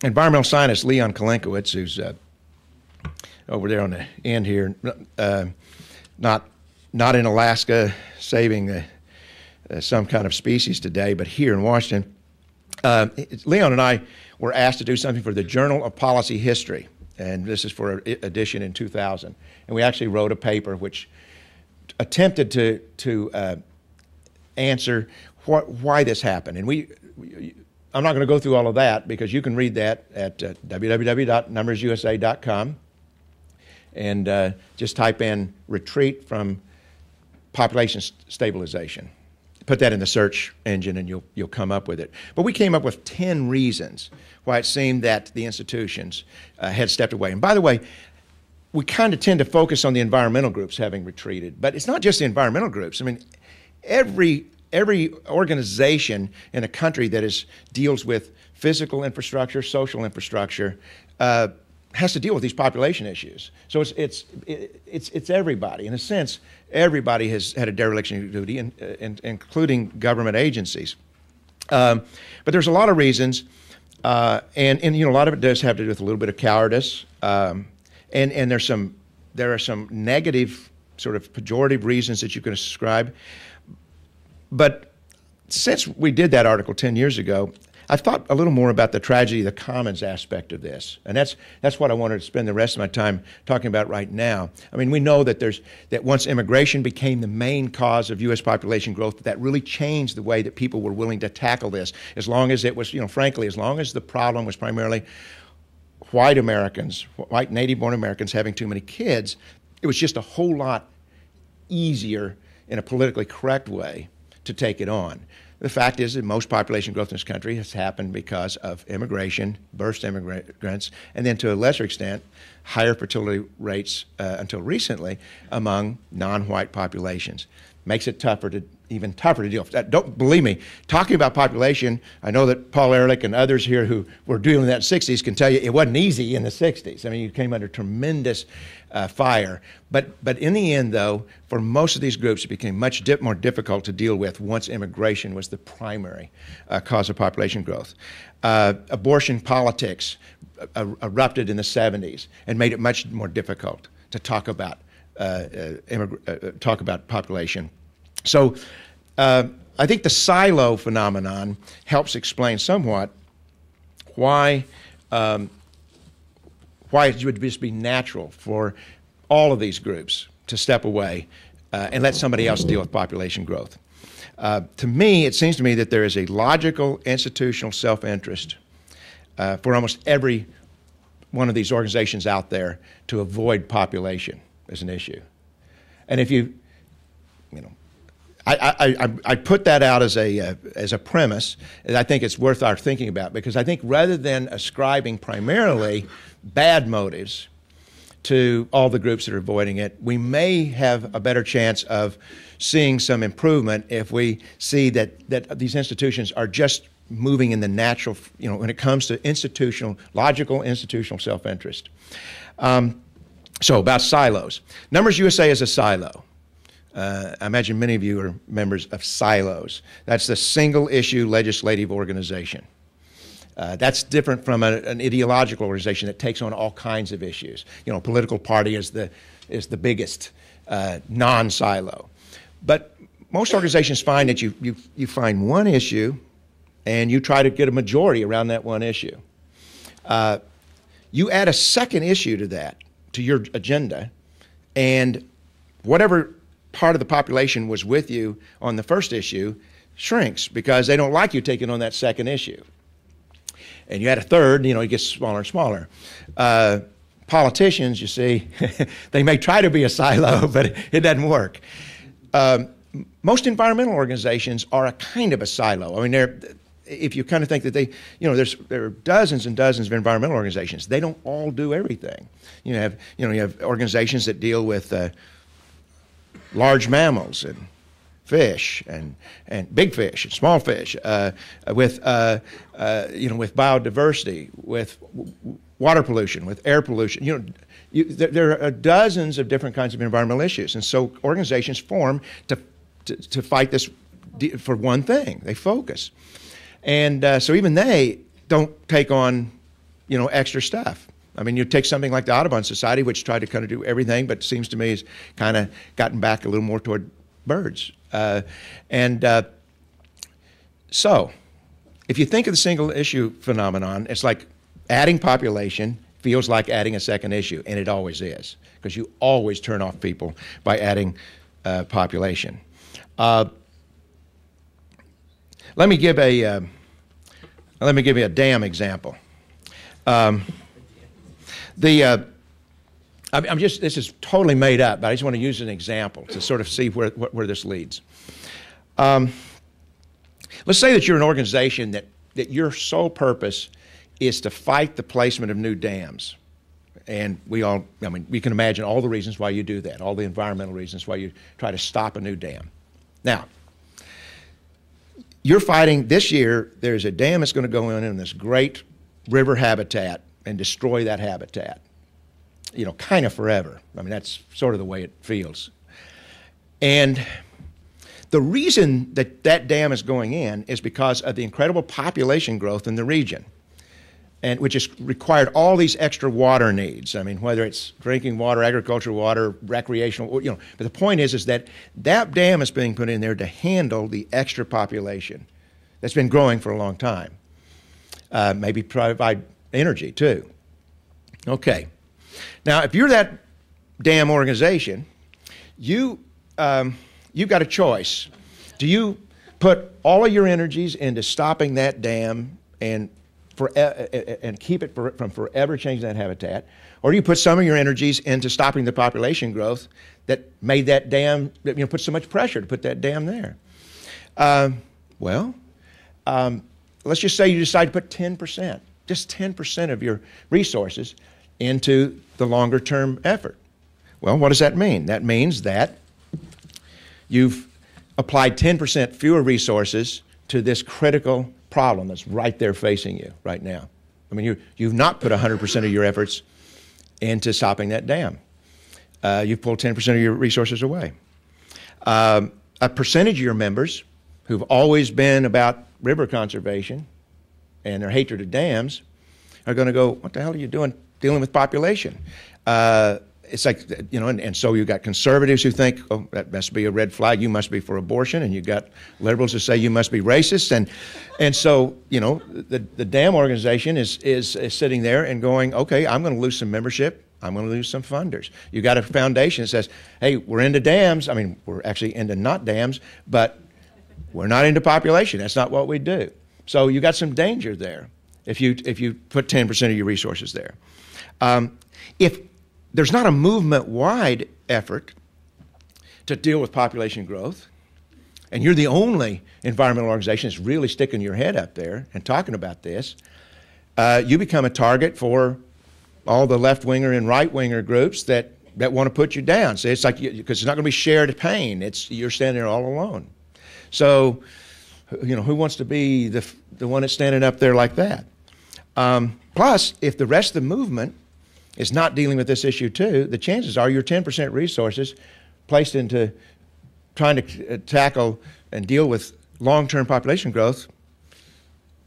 Environmental scientist Leon Kalenkowitz, who's over there on the end here, not in Alaska saving some kind of species today, but here in Washington. Leon and I were asked to do something for the Journal of Policy History, and this is for an edition in 2000. And we actually wrote a paper which attempted to answer why this happened. And I'm not going to go through all of that because you can read that at www.NumbersUSA.com and just type in retreat from population stabilization. Put that in the search engine and you'll come up with it. But we came up with 10 reasons why it seemed that the institutions had stepped away. And by the way, we kind of tend to focus on the environmental groups having retreated, but it's not just the environmental groups. I mean, every organization in a country that deals with physical infrastructure, social infrastructure, has to deal with these population issues. So it's everybody. In a sense, everybody has had a dereliction duty, including government agencies. But there's a lot of reasons, and a lot of it does have to do with a little bit of cowardice, and there are some negative, sort of pejorative reasons that you can ascribe. But since we did that article 10 years ago, I've thought a little more about the tragedy of the commons aspect of this, and that's what I wanted to spend the rest of my time talking about right now. I mean, we know that once immigration became the main cause of U.S. population growth, that really changed the way that people were willing to tackle this. As long as it was, frankly, as long as the problem was primarily white Americans, white native-born Americans having too many kids, it was just a whole lot easier in a politically correct way to take it on. The fact is that most population growth in this country has happened because of immigration, burst immigrants, and then to a lesser extent, higher fertility rates until recently among non-white populations. Makes it even tougher to deal with. Don't believe me. Talking about population, I know that Paul Ehrlich and others here who were dealing with that in the 60s can tell you it wasn't easy in the 60s. I mean, you came under tremendous fire. But in the end, though, for most of these groups, it became much more difficult to deal with once immigration was the primary cause of population growth. Abortion politics erupted in the 70s and made it much more difficult to talk about population. So I think the silo phenomenon helps explain somewhat why it would just be natural for all of these groups to step away and let somebody else deal with population growth. To me, it seems to me that there is a logical institutional self-interest for almost every one of these organizations out there to avoid population as an issue. And if I put that out as a premise, and I think it's worth our thinking about, because I think rather than ascribing primarily bad motives to all the groups that are avoiding it, we may have a better chance of seeing some improvement if we see that these institutions are just moving in the natural, when it comes to logical institutional self-interest. So about silos. NumbersUSA is a silo. I imagine many of you are members of silos. That's the single issue legislative organization. That's different from an ideological organization that takes on all kinds of issues. Political party is the biggest non-silo. But most organizations find that you find one issue and you try to get a majority around that one issue. You add a second issue to your agenda, and whatever part of the population was with you on the first issue shrinks because they don't like you taking on that second issue. And you add a third, it gets smaller and smaller. Politicians, you see, they may try to be a silo, but it doesn't work. Most environmental organizations are a kind of a silo. I mean, if you kind of think that there are dozens and dozens of environmental organizations. They don't all do everything. You have organizations that deal with large mammals and fish and big fish and small fish, with biodiversity, with water pollution, with air pollution. There are dozens of different kinds of environmental issues, and so organizations form to fight this for one thing. They focus, and so even they don't take on, extra stuff. I mean, you take something like the Audubon Society, which tried to kind of do everything, but seems to me has kind of gotten back a little more toward birds. So, if you think of the single issue phenomenon, it's like adding population feels like adding a second issue, and it always is, because you always turn off people by adding population. Let me give you a dam example. This is totally made up, but I just want to use an example to sort of see where this leads. Let's say that you're an organization that your sole purpose is to fight the placement of new dams. And we can imagine all the reasons why you do that, all the environmental reasons why you try to stop a new dam. Now, you're fighting, this year, there's a dam that's going to go in this great river habitat and destroy that habitat, kind of forever. I mean, that's sort of the way it feels. And the reason that dam is going in is because of the incredible population growth in the region, and which has required all these extra water needs. I mean, whether it's drinking water, agricultural water, recreational, But the point is that dam is being put in there to handle the extra population that's been growing for a long time. Maybe provide energy too. Okay. Now, if you're that dam organization, you've got a choice. Do you put all of your energies into stopping that dam and keep it from forever changing that habitat, or do you put some of your energies into stopping the population growth that made that dam, put so much pressure to put that dam there? Let's just say you decide to put 10%, just 10% of your resources into the longer term effort. Well, what does that mean? That means that you've applied 10% fewer resources to this critical problem that's right there facing you right now. I mean, you've not put 100% of your efforts into stopping that dam. You've pulled 10% of your resources away. A percentage of your members who've always been about river conservation and their hatred of dams are going to go, what the hell are you doing dealing with population? It's like, and so you've got conservatives who think, oh, that must be a red flag, you must be for abortion, and you've got liberals who say you must be racist, and so, the dam organization is sitting there and going, okay, I'm going to lose some membership, I'm going to lose some funders. You've got a foundation that says, hey, we're into dams, I mean, we're actually into not dams, but we're not into population, that's not what we do. So you got some danger there if you put 10% of your resources there. If there's not a movement-wide effort to deal with population growth, and you're the only environmental organization that's really sticking your head up there and talking about this, you become a target for all the left-winger and right-winger groups that want to put you down. So it's like, because it's not going to be shared pain. You're standing there all alone. So, who wants to be the one that's standing up there like that? Plus, if the rest of the movement is not dealing with this issue too, the chances are your 10% resources placed into trying to tackle and deal with long-term population growth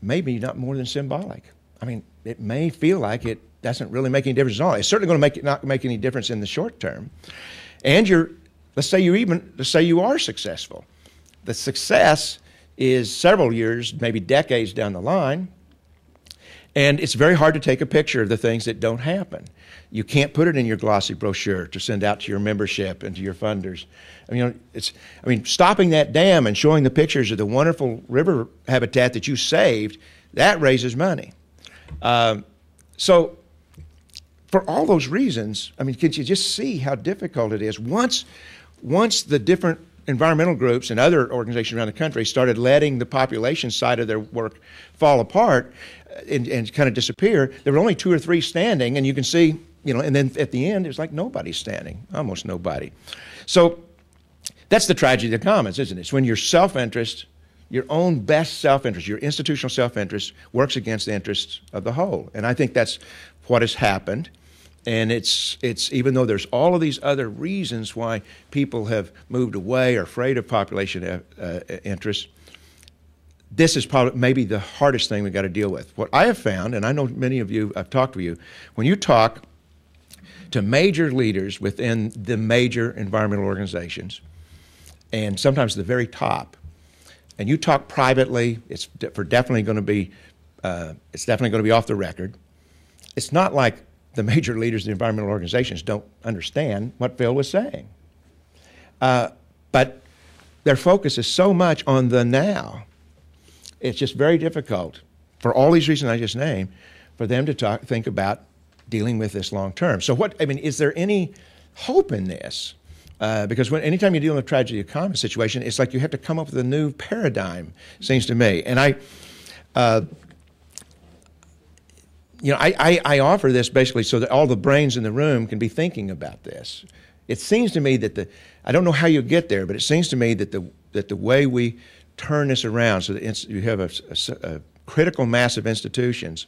may be not more than symbolic. I mean, it may feel like it doesn't really make any difference at all. It's certainly going to not make any difference in the short term. And let's say you are successful. The success is several years, maybe decades down the line, and it's very hard to take a picture of the things that don't happen. You can't put it in your glossy brochure to send out to your membership and to your funders. Stopping that dam and showing the pictures of the wonderful river habitat that you saved, that raises money. So for all those reasons, can you just see how difficult it is? Once the different environmental groups and other organizations around the country started letting the population side of their work fall apart and kind of disappear, there were only 2 or 3 standing, and you can see, and then at the end, it's like nobody's standing, almost nobody. So that's the tragedy of the commons, isn't it? It's when your self-interest, your own best self-interest, your institutional self-interest works against the interests of the whole. And I think that's what has happened. And it's even though there's all of these other reasons why people have moved away or afraid of population interests, this is probably maybe the hardest thing we've got to deal with. What I have found, and I know many of you, I've talked to you, when you talk to major leaders within the major environmental organizations, and sometimes the very top, and you talk privately, it's definitely going to be off the record. It's not like the major leaders of the environmental organizations don't understand what Phil was saying. But their focus is so much on the now. It's just very difficult, for all these reasons I just named, for them to think about dealing with this long term. So is there any hope in this? Because anytime you deal with a tragedy of commons situation, it's like you have to come up with a new paradigm, seems to me. And I offer this basically so that all the brains in the room can be thinking about this. It seems to me that I don't know how you get there, but it seems to me that the way we turn this around so that you have a critical mass of institutions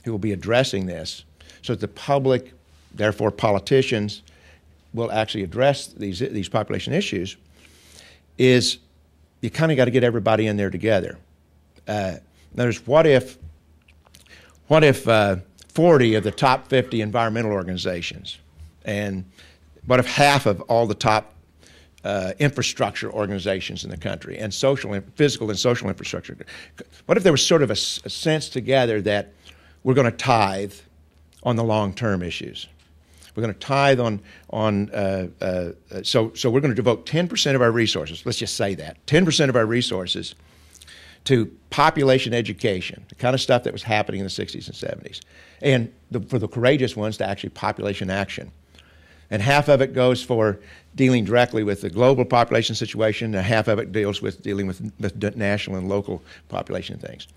who will be addressing this, so that the public, therefore politicians, will actually address these population issues, is you kind of got to get everybody in there together. Notice, what if 40 of the top 50 environmental organizations, and what if half of all the top infrastructure organizations in the country, and physical and social infrastructure, what if there was sort of a sense together that we're going to tithe on the long-term issues? We're going to tithe so we're going to devote 10% of our resources, let's just say that, 10% of our resources to population education, the kind of stuff that was happening in the 60s and 70s, and for the courageous ones to actually population action. And half of it goes for dealing directly with the global population situation, and half of it deals with dealing with national and local population things.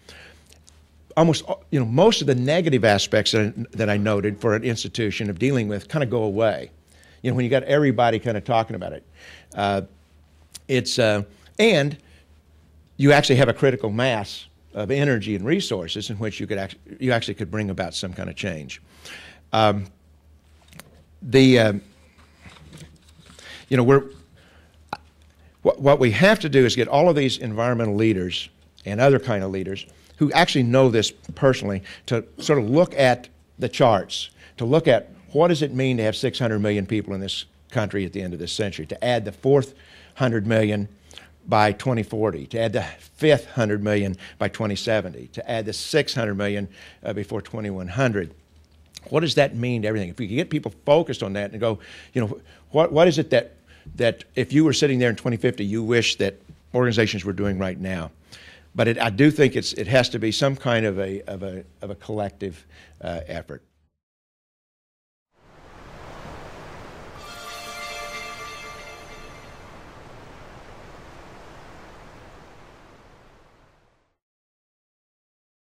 Most of the negative aspects that I noted for an institution of dealing with kind of go away. When you got everybody kind of talking about it, and you actually have a critical mass of energy and resources in which you actually could bring about some kind of change. What we have to do is get all of these environmental leaders and other kind of leaders who actually know this personally to sort of look at the charts, to look at what does it mean to have 600 million people in this country at the end of this century, to add the fourth 100 million by 2040, to add the fifth 100 million by 2070, to add the 600 million before 2100. What does that mean to everything? If we can get people focused on that and go, what is it that if you were sitting there in 2050, you wish that organizations were doing right now? But I do think it has to be some kind of a collective effort.